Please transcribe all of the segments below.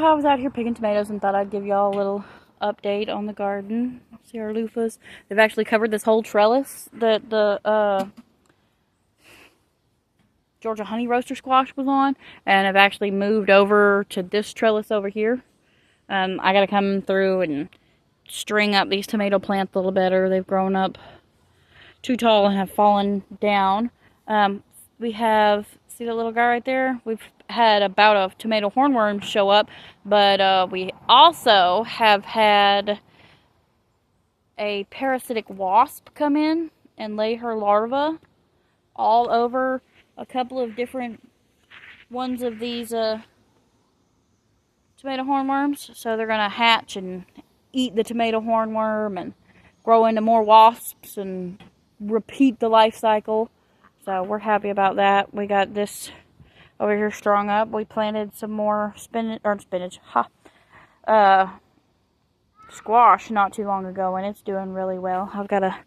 I was out here picking tomatoes and thought I'd give y'all a little update on the garden. See our loofahs. They've actually covered this whole trellis that the Georgia honey roaster squash was on, and I've actually moved over to this trellis over here. I gotta come through and string up these tomato plants a little better. They've grown up too tall and have fallen down. We have, see the little guy right there? We've had a bout of tomato hornworms show up, but we also have had a parasitic wasp come in and lay her larva all over a couple of different ones of these tomato hornworms. So they're going to hatch and eat the tomato hornworm and grow into more wasps and repeat the life cycle. So we're happy about that. We got this over here strung up. We planted some more squash not too long ago, and it's doing really well. I've got a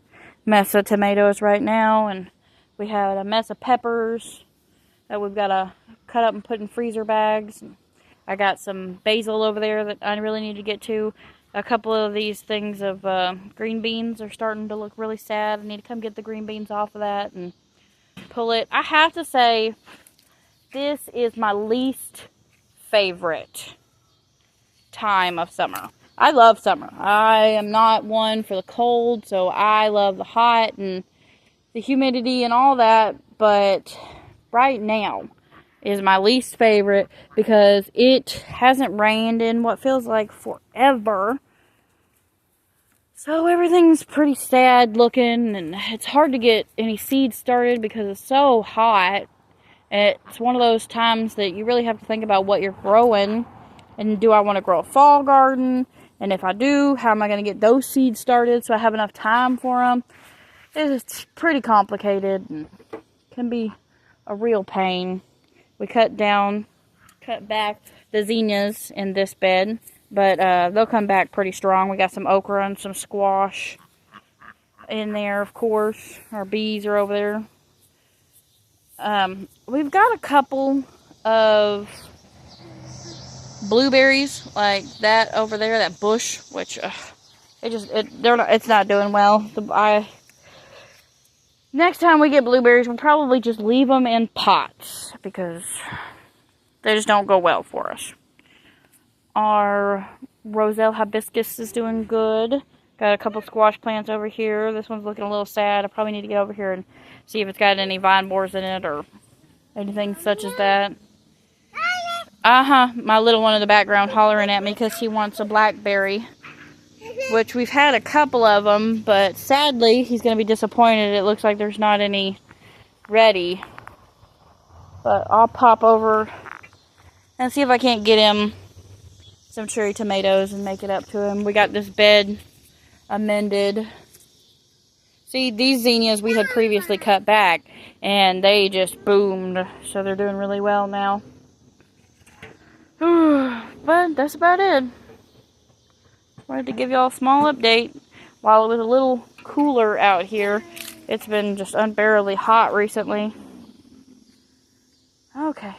mess of tomatoes right now, and we had a mess of peppers that we've got to cut up and put in freezer bags. I got some basil over there that I really need to get to. A couple of these things of green beans are starting to look really sad. I need to come get the green beans off of that and pull it. I have to say, this is my least favorite time of summer. I love summer. I am not one for the cold, so I love the hot and the humidity and all that, but right now is my least favorite because it hasn't rained in what feels like forever. So everything's pretty sad looking, and it's hard to get any seeds started because it's so hot. It's one of those times that you really have to think about what you're growing, and do I want to grow a fall garden? And if I do, how am I going to get those seeds started so I have enough time for them? It's pretty complicated and can be a real pain. We cut back the zinnias in this bed, but they'll come back pretty strong. We got some okra and some squash in there, of course. Our bees are over there. We've got a couple of blueberries like that over there, that bush, which it's not doing well. Next time we get blueberries, we'll probably just leave them in pots because they just don't go well for us. Our Roselle hibiscus is doing good. Got a couple squash plants over here. This one's looking a little sad. I probably need to get over here and see if it's got any vine borers in it or anything such as that. My little one in the background hollering at me because he wants a blackberry, which we've had a couple of them, but sadly he's going to be disappointed. It looks like there's not any ready, but I'll pop over and see if I can't get him some cherry tomatoes and make it up to him. We got this bed amended. See, these zinnias we had previously cut back and they just boomed, so they're doing really well now. But that's about it. Wanted to give y'all a small update while it was a little cooler out here. It's been just unbearably hot recently. Okay.